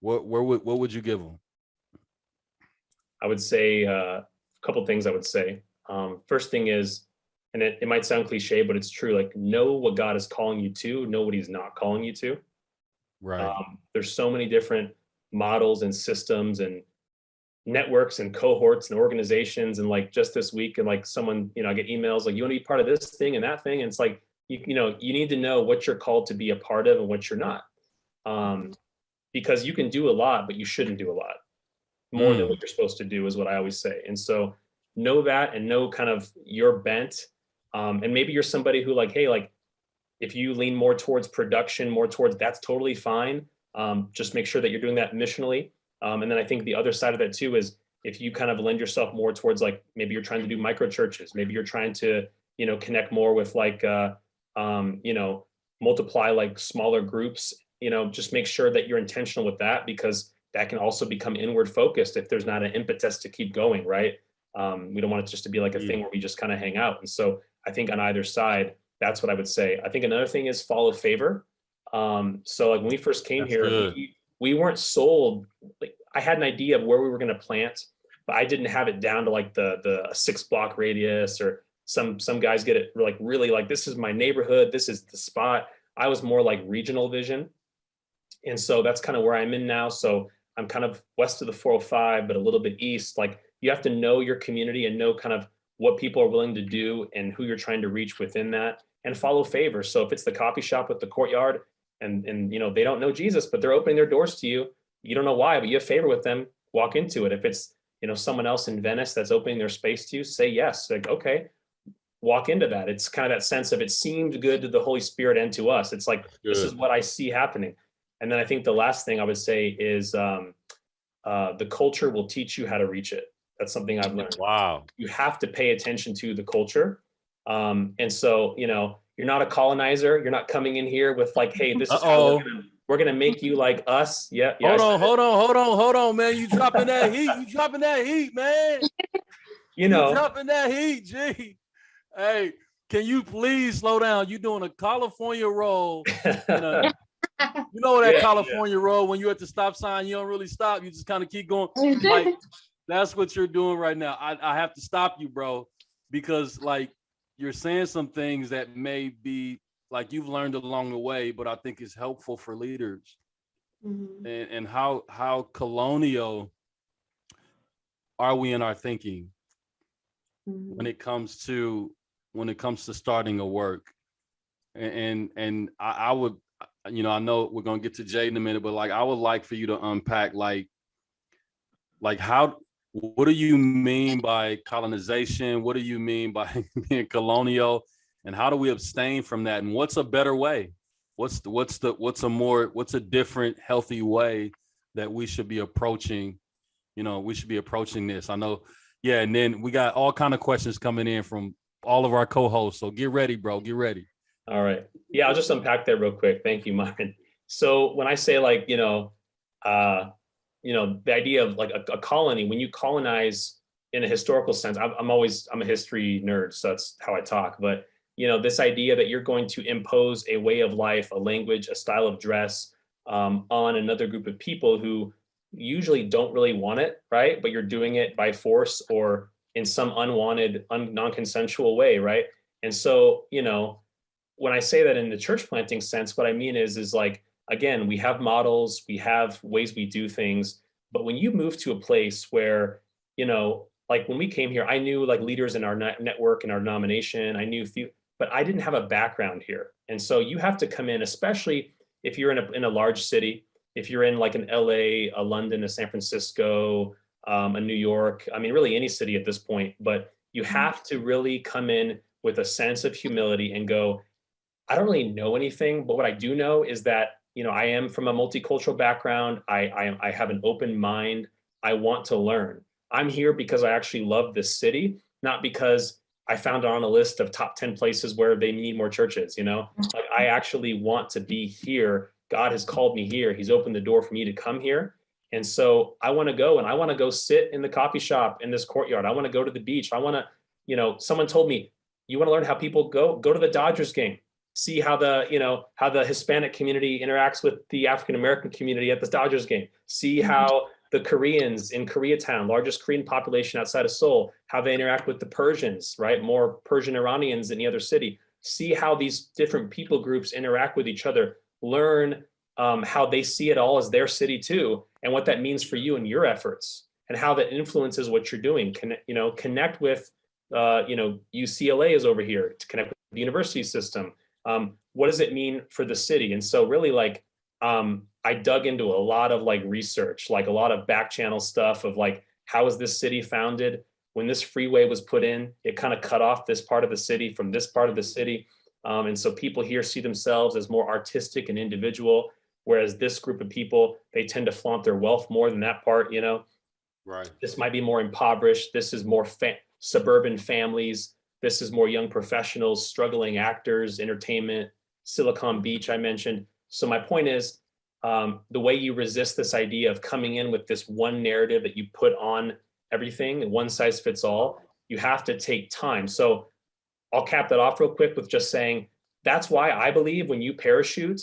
Speaker 2: What would you give them?
Speaker 3: I would say a couple things I would say. First thing is, and it might sound cliche, but it's true. Like, know what God is calling you to, know what he's not calling you to.
Speaker 2: Right.
Speaker 3: There's so many different models and systems and networks and cohorts and organizations. And like just this week, and like someone, I get emails like, you want to be part of this thing and that thing. And it's like, you need to know what you're called to be a part of and what you're not. Because you can do a lot, but you shouldn't do a lot more than what you're supposed to do, is what I always say. And so know that, and know kind of your bent. And maybe you're somebody who like, hey, like if you lean more towards production, more towards, that's totally fine. Just make sure that you're doing that missionally. And then I think the other side of that too is if you kind of lend yourself more towards like, maybe you're trying to do micro churches, maybe you're trying to, connect more with like, multiply like smaller groups, just make sure that you're intentional with that, because that can also become inward focused if there's not an impetus to keep going, right? We don't want it just to be like a thing where we just kind of hang out. And so I think on either side, that's what I would say. I think another thing is follow favor. So like when we first came here, we weren't sold. Like I had an idea of where we were going to plant, but I didn't have it down to like the 6-block radius, or some guys get it like really like, this is my neighborhood, this is the spot. I was more like regional vision. And so that's kind of where I'm in now. So I'm kind of west of the 405, but a little bit east. Like you have to know your community and know kind of what people are willing to do and who you're trying to reach within that, and follow favor. So if it's the coffee shop with the courtyard and they don't know Jesus, but they're opening their doors to you, you don't know why, but you have favor with them, walk into it. If it's, someone else in Venice that's opening their space to you, say yes. Like, okay, walk into that. It's kind of that sense of, it seemed good to the Holy Spirit and to us. It's like, this is what I see happening. And then I think the last thing I would say is the culture will teach you how to reach it. That's something I've learned.
Speaker 2: Wow.
Speaker 3: You have to pay attention to the culture. And so, you're not a colonizer. You're not coming in here with like, hey, this is how we're gonna make you like us. Yeah.
Speaker 2: Hold on, man. You dropping that heat. You dropping that heat, man. You dropping that heat, G. Hey, can you please slow down? You doing a California roll. That California roll, when you're at the stop sign, you don't really stop. You just kind of keep going. Like, that's what you're doing right now. I have to stop you, bro, because like you're saying some things that may be like you've learned along the way, but I think it's helpful for leaders. And how colonial are we in our thinking when it comes to starting a work? And I would, I know we're gonna get to Jade in a minute, but like I would like for you to unpack like what do you mean by colonization? What do you mean by being colonial? And how do we abstain from that? And what's a better way? What's a different healthy way that we should be approaching? This. I know. Yeah. And then we got all kind of questions coming in from all of our co-hosts. So get ready, bro. Get ready.
Speaker 3: All right. Yeah. I'll just unpack that real quick. Thank you, Myron. So when I say like, the idea of like a colony, when you colonize in a historical sense, I'm a history nerd, so that's how I talk. But, this idea that you're going to impose a way of life, a language, a style of dress on another group of people who usually don't really want it, right? But you're doing it by force or in some unwanted, non-consensual way, right? And so, when I say that in the church planting sense, what I mean is like, again, we have models, we have ways we do things, but when you move to a place where, like when we came here, I knew like leaders in our network and our denomination, I knew few, but I didn't have a background here. And so you have to come in, especially if you're in a large city, if you're in like an LA, a London, a San Francisco, a New York, I mean, really any city at this point, but you have to really come in with a sense of humility and go, I don't really know anything, but what I do know is that, I am from a multicultural background. I have an open mind. I want to learn. I'm here because I actually love this city, not because I found it on a list of top 10 places where they need more churches, like I actually want to be here. God has called me here. He's opened the door for me to come here. And so I want to go, and I want to go sit in the coffee shop in this courtyard. I want to go to the beach. I want to, someone told me, You want to learn how people go to the Dodgers game, see how the Hispanic community interacts with the African American community at the Dodgers game, see how the Koreans in Koreatown, largest Korean population outside of Seoul, how they interact with the Persians, right? More Persian Iranians in the other city. See how these different people groups interact with each other. Learn how they see it all as their city too, and what that means for you and your efforts, and how that influences what you're doing. Connect with, UCLA is over here to connect with the university system. What does it mean for the city? And so really I dug into a lot of research, a lot of back channel stuff of how was this city founded? When this freeway was put in, it kind of cut off this part of the city from this part of the city. And so people here see themselves as more artistic and individual, whereas this group of people, they tend to flaunt their wealth more than that part,
Speaker 2: Right.
Speaker 3: This might be more impoverished. This is more suburban families. This is more young professionals, struggling actors, entertainment, Silicon Beach, I mentioned. So my point is, the way you resist this idea of coming in with this one narrative that you put on everything, one size fits all, you have to take time. So I'll cap that off real quick with just saying, that's why I believe when you parachute,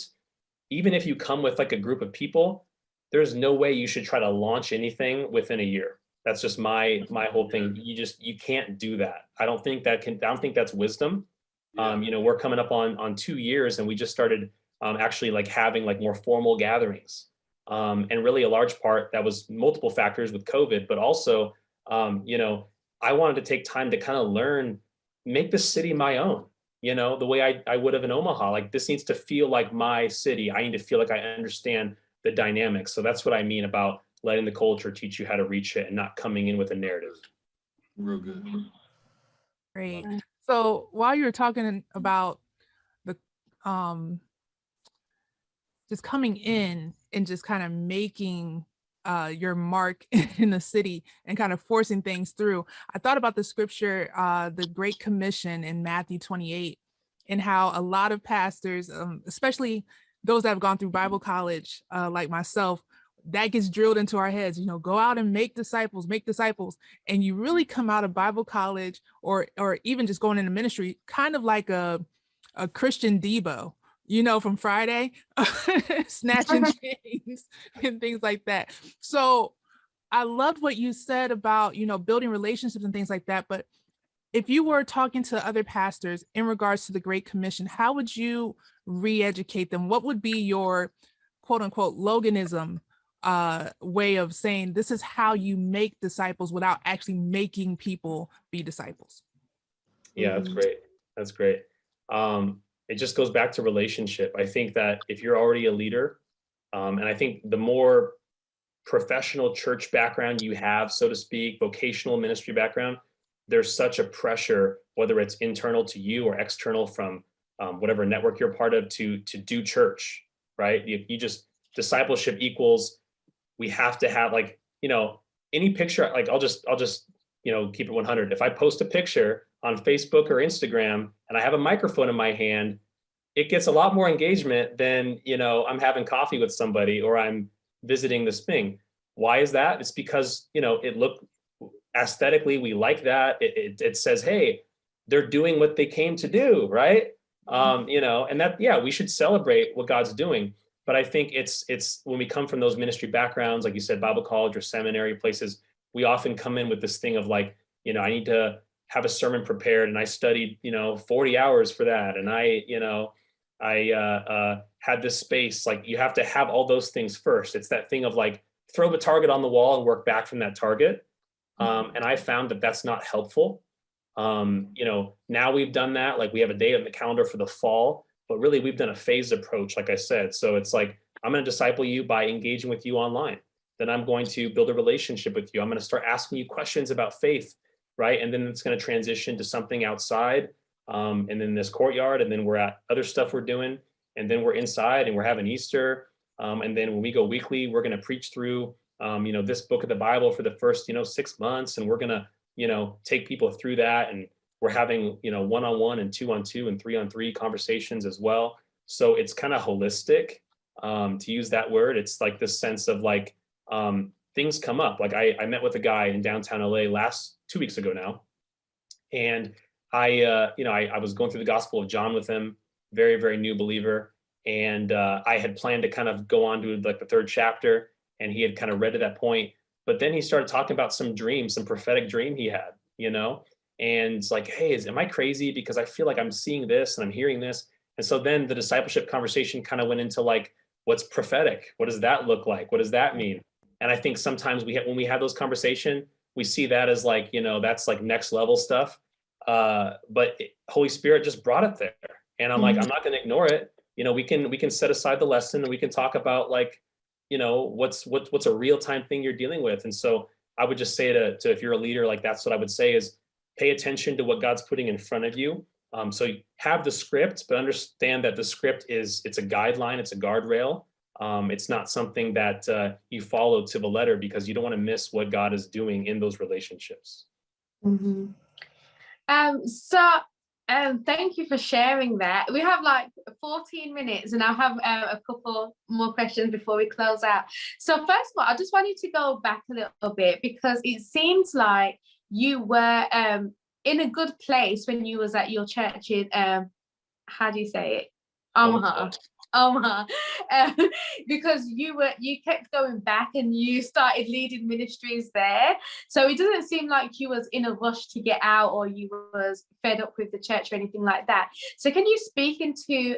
Speaker 3: even if you come with a group of people, there's no way you should try to launch anything within a year. That's just my whole thing. You can't do that. I don't think that's wisdom.
Speaker 2: Yeah.
Speaker 3: We're coming up on 2 years, and we just started actually having more formal gatherings. And really a large part, that was multiple factors with COVID, but also, I wanted to take time to kind of learn, make the city my own, the way I would have in Omaha. This needs to feel like my city. I need to feel like I understand the dynamics. So that's what I mean about letting the culture teach you how to reach it and not coming in with a narrative.
Speaker 2: Real good.
Speaker 1: Great. So while you were talking about the just coming in and just kind of making your mark in the city and kind of forcing things through, I thought about the scripture, the Great Commission in Matthew 28, and how a lot of pastors, especially those that have gone through Bible college, like myself, that gets drilled into our heads, go out and make disciples. And you really come out of Bible college or even just going into ministry, kind of like a Christian Debo, from Friday, snatching chains and things like that. So I loved what you said about, building relationships and things like that. But if you were talking to other pastors in regards to the Great Commission, how would you re-educate them? What would be your quote unquote Loganism way of saying this is how you make disciples without actually making people be disciples?
Speaker 3: Yeah, that's great. That's great. It just goes back to relationship. I think that if you're already a leader, and I think the more professional church background you have, so to speak, vocational ministry background, there's such a pressure, whether it's internal to you or external from whatever network you're part of, to do church, right? You just, discipleship equals, we have to have any picture, I'll just keep it 100. If I post a picture on Facebook or Instagram and I have a microphone in my hand, it gets a lot more engagement than, I'm having coffee with somebody or I'm visiting this thing. Why is that? It's because, it looked aesthetically, we like that. It says, hey, they're doing what they came to do, right? And that, yeah, we should celebrate what God's doing. But I think it's when we come from those ministry backgrounds, like you said, Bible college or seminary places, we often come in with this thing of I need to have a sermon prepared, and I studied, 40 hours for that. And I had this space. You have to have all those things first. It's that thing of throw the target on the wall and work back from that target. And I found that that's not helpful. Now we've done that. We have a date on the calendar for the fall, but really we've done a phased approach, like I said. So it's I'm going to disciple you by engaging with you online. Then I'm going to build a relationship with you. I'm going to start asking you questions about faith, right? And then it's going to transition to something outside, and then this courtyard, and then we're at other stuff we're doing, and then we're inside and we're having Easter. And then when we go weekly, we're going to preach through, this book of the Bible for the first, 6 months, and we're going to, take people through that. And we're having, one-on-one and 2-on-2 and 3-on-3 conversations as well. So it's kind of holistic, to use that word. It's this sense of things come up. I met with a guy in downtown LA 2 weeks ago now, and I was going through the Gospel of John with him, very, very new believer. And I had planned to kind of go on to like the third chapter, and he had kind of read to that point. But then he started talking about some dream, some prophetic dream he had, and it's like, hey, am I crazy? Because I feel like I'm seeing this and I'm hearing this. And so then the discipleship conversation kind of went into like, what's prophetic? What does that look like? What does that mean? And I think sometimes when we have those conversations, we see that as like, that's like next level stuff. But Holy Spirit just brought it there. And I'm like, I'm not going to ignore it. We can set aside the lesson and we can talk about like, what's a real time thing you're dealing with. And so I would just say to if you're a leader, like that's what I would say is pay attention to what God's putting in front of you. So you have the script, but understand that the script it's a guideline, it's a guardrail. It's not something that you follow to the letter, because you don't want to miss what God is doing in those relationships.
Speaker 4: Thank you for sharing that. We have like 14 minutes and I have a couple more questions before we close out. So first of all, I just want you to go back a little bit, because it seems like you were in a good place when you was at your church in, how do you say it? Omaha. Because you kept going back and you started leading ministries there. So it doesn't seem like you was in a rush to get out, or you was fed up with the church or anything like that. So can you speak into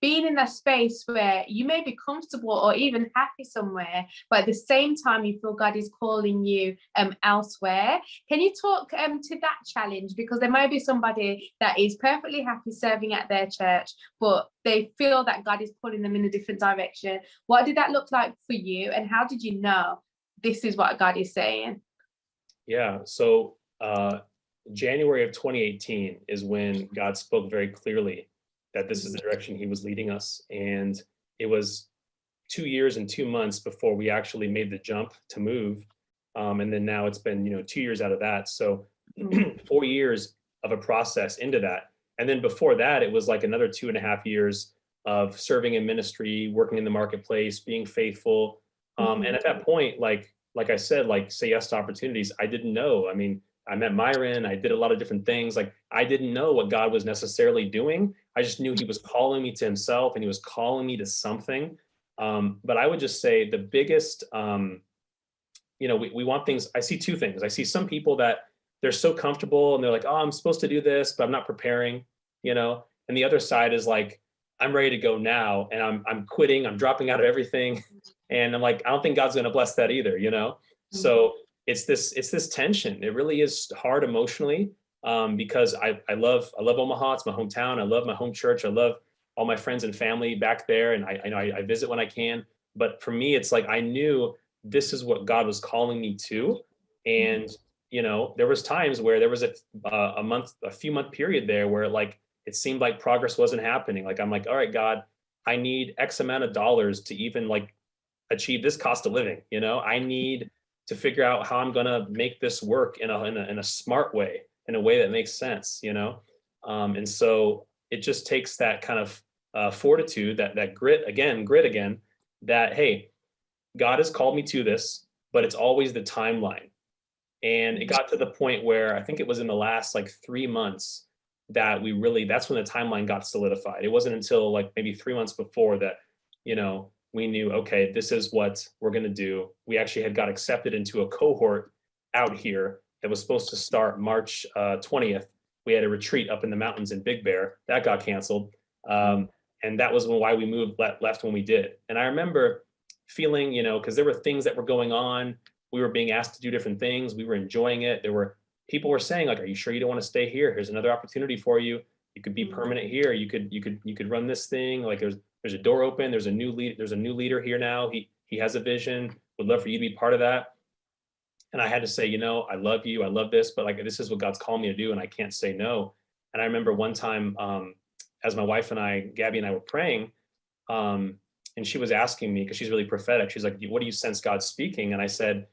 Speaker 4: being in that space where you may be comfortable or even happy somewhere, but at the same time you feel God is calling you elsewhere? Can you talk to that challenge? Because there might be somebody that is perfectly happy serving at their church, but they feel that God is pulling them in a different direction. What did that look like for you, and how did you know this is what God is saying?
Speaker 3: Yeah, so January of 2018 is when God spoke very clearly that this is the direction he was leading us. And it was 2 years and 2 months before we actually made the jump to move. And then now it's been, 2 years out of that. So 4 years of a process into that. And then before that, it was like another 2.5 years of serving in ministry, working in the marketplace, being faithful. And at that point, like I said, like say yes to opportunities. I didn't know. I mean, I met Myron. I did a lot of different things. Like I didn't know what God was necessarily doing. I just knew he was calling me to himself, and he was calling me to something. But I would just say the biggest, we want things. I see two things. I see some people that they're so comfortable and they're like, oh, I'm supposed to do this, but I'm not preparing, And the other side is like, I'm ready to go now, and I'm quitting. I'm dropping out of everything. And I'm like, I don't think God's going to bless that either, So it's this tension. It really is hard emotionally, because I love Omaha. It's my hometown. I love my home church. I love all my friends and family back there, and I visit when I can. But for me, it's like I knew this is what God was calling me to, and there was times where there was a few month period there where like it seemed like progress wasn't happening. Like I'm like, all right, God, I need X amount of dollars to even like achieve this cost of living. I need to figure out how I'm gonna make this work in a smart way, in a way that makes sense, and so it just takes that kind of fortitude, that grit again, that hey, God has called me to this, but it's always the timeline. And it got to the point where I think it was in the last like 3 months that that's when the timeline got solidified. It wasn't until like maybe 3 months before that, we knew, okay, this is what we're going to do. We actually had got accepted into a cohort out here that was supposed to start March 20th. We had a retreat up in the mountains in Big Bear that got canceled. And that was why we left when we did. And I remember feeling, because there were things that were going on. We were being asked to do different things. We were enjoying it. People were saying like, are you sure you don't want to stay here? Here's another opportunity for you. You could be permanent here. You could run this thing. Like there's a door open. There's a new leader here now. He has a vision. Would love for you to be part of that. And I had to say, I love you. I love this, but like, this is what God's calling me to do. And I can't say no. And I remember one time, as my wife and Gabby and I were praying, and she was asking me, because she's really prophetic. She's like, what do you sense God speaking? And I said,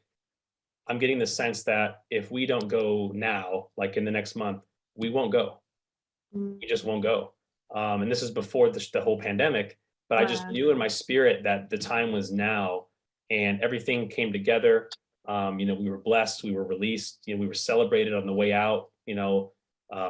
Speaker 3: I'm getting the sense that if we don't go now, like in the next month, we won't go. We just won't go. And this is before the whole pandemic, but I just knew in my spirit that the time was now, and everything came together. We were blessed, we were released, we were celebrated on the way out,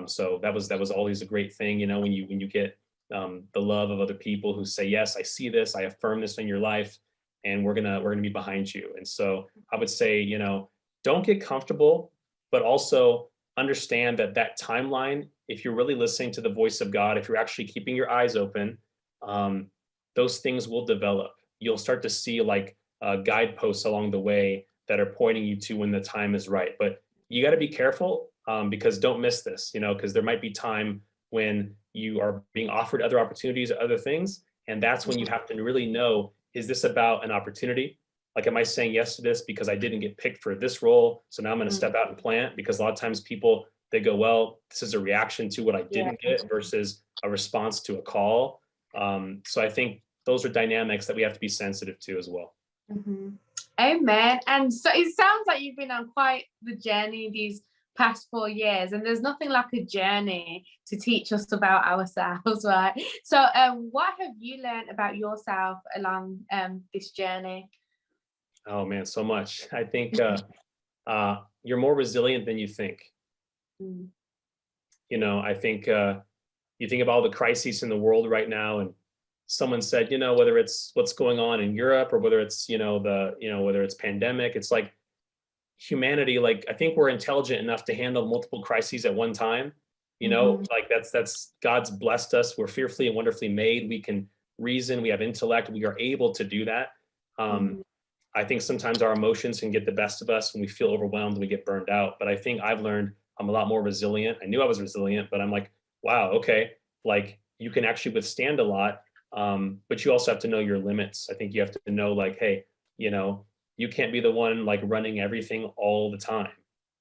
Speaker 3: So that was always a great thing, you know, when you get the love of other people who say, yes, I see this, I affirm this in your life, and we're gonna be behind you. And so I would say, you know, don't get comfortable, but also understand that that timeline, if you're really listening to the voice of God, if you're actually keeping your eyes open, those things will develop. You'll start to see like guideposts along the way that are pointing you to when the time is right. But you got to be careful, because don't miss this, you know, because there might be time when you are being offered other opportunities, other things. And that's when you have to really know, is this about an opportunity? Like, am I saying yes to this because I didn't get picked for this role? So now I'm going to step out and plant? Because a lot of times people, they go, well, this is a reaction to what I didn't get versus a response to a call. So I think those are dynamics that we have to be sensitive to as well.
Speaker 4: Amen. And so it sounds like you've been on quite the journey these past 4 years, and there's nothing like a journey to teach us about ourselves, right? So what have you learned about yourself along this journey?
Speaker 3: Oh man, so much. I think you're more resilient than you think. You know, I think you think about all the crises in the world right now, and someone said, you know, whether it's what's going on in Europe or whether it's, whether it's pandemic, it's like humanity, like I think we're intelligent enough to handle multiple crises at one time. You know, like that's God's blessed us. We're fearfully and wonderfully made. We can reason, we have intellect, we are able to do that. I think sometimes our emotions can get the best of us when we feel overwhelmed, we get burned out. But I think I've learned I'm a lot more resilient. I knew I was resilient, but I'm like, wow, okay, like you can actually withstand a lot. But you also have to know your limits. I think you have to know, like, hey, you know, you can't be the one like running everything all the time.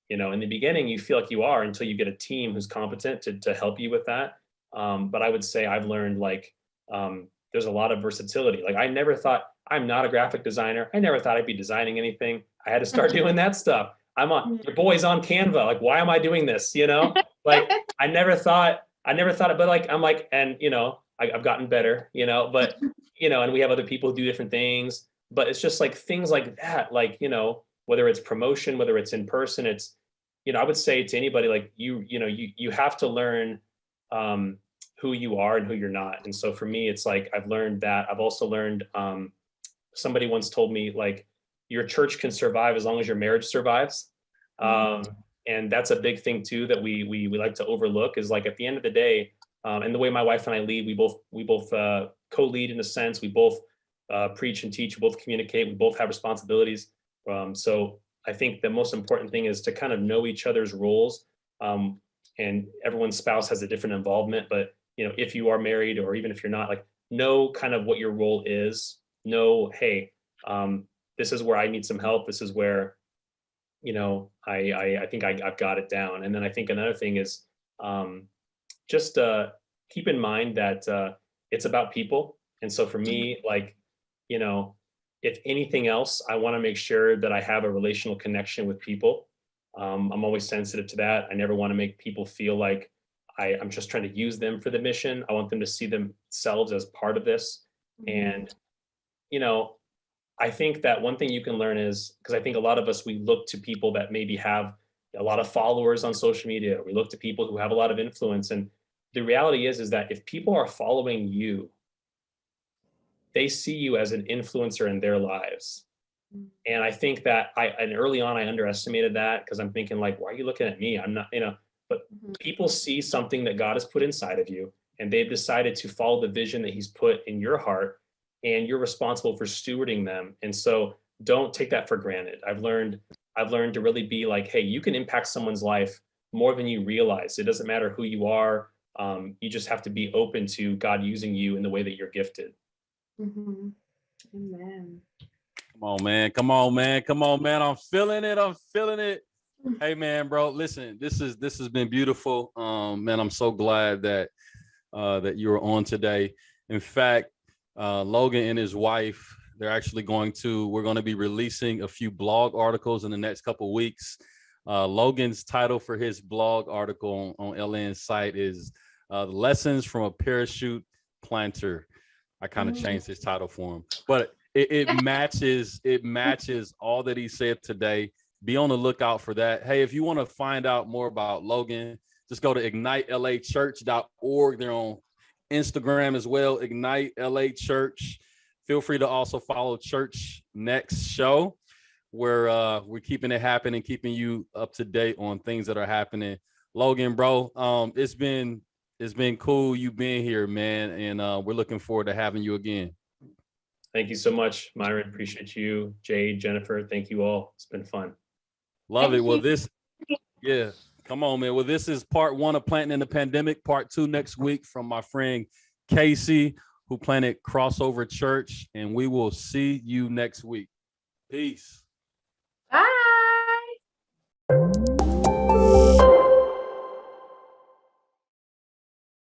Speaker 3: You know, in the beginning, you feel like you are until you get a team who's competent to help you with that. But I would say I've learned like there's a lot of versatility. Like I never thought, I'm not a graphic designer. I never thought I'd be designing anything. I had to start doing that stuff. I'm on, your boy's on Canva. Like, why am I doing this? You know, like I never thought it, but like, I'm like, and you know, I've gotten better, you know, but you know, and we have other people who do different things, but it's just like things like that, like, you know, whether it's promotion, whether it's in person, it's, you know, I would say to anybody, like you have to learn who you are and who you're not. And so for me, it's like, I've learned that. I've also learned, somebody once told me, like, your church can survive as long as your marriage survives. And that's a big thing too, that we like to overlook, is like, at the end of the day, and the way my wife and I lead, we both co-lead in a sense. We both preach and teach, we both communicate, we both have responsibilities. So I think the most important thing is to kind of know each other's roles. And everyone's spouse has a different involvement, but you know, if you are married or even if you're not, like, know kind of what your role is. Know, hey, this is where I need some help. This is where, you know, I think I've got it down. And then I think another thing is just keep in mind that it's about people. And so for me, like, you know, if anything else, I want to make sure that I have a relational connection with people. I'm always sensitive to that. I never want to make people feel like I'm just trying to use them for the mission. I want them to see themselves as part of this. And, you know, I think that one thing you can learn is, because I think a lot of us, we look to people that maybe have a lot of followers on social media. We look to people who have a lot of influence. And the reality is that if people are following you, they see you as an influencer in their lives. And I think that and early on, I underestimated that, because I'm thinking like, why are you looking at me? I'm not, you know, but people see something that God has put inside of you, and they've decided to follow the vision that he's put in your heart, and you're responsible for stewarding them. And so don't take that for granted. I've learned to really be like, hey, you can impact someone's life more than you realize. It doesn't matter who you are. You just have to be open to God using you in the way that you're gifted.
Speaker 4: Amen.
Speaker 2: Come on, man. Come on, man. Come on, man. I'm feeling it. I'm feeling it. Hey, man, bro. Listen, this has been beautiful. Man, I'm so glad that you're on today. In fact, Logan and his wife, we're going to be releasing a few blog articles in the next couple of weeks. Logan's title for his blog article on LN's site is Lessons from a Parachute Planter. I kind of changed his title for him, but it matches all that he said today. Be on the lookout for that. Hey, if you want to find out more about Logan, just go to ignitelachurch.org. They're on Instagram as well, Ignite LA Church. Feel free to also follow Church Next Show, where we're keeping it happening, keeping you up to date on things that are happening. Logan, bro, it's been cool you being here, man, and we're looking forward to having you again.
Speaker 3: Thank you so much, Myron. Appreciate you, Jade, Jennifer. Thank you all. It's been fun.
Speaker 2: Love
Speaker 4: Thank
Speaker 2: it. Well,
Speaker 4: you.
Speaker 2: yeah, come on, man. Well, this is part 1 of Planting in the Pandemic. Part 2 next week from my friend Casey, who planted Crossover Church, and we will see you next week. Peace.
Speaker 4: Bye.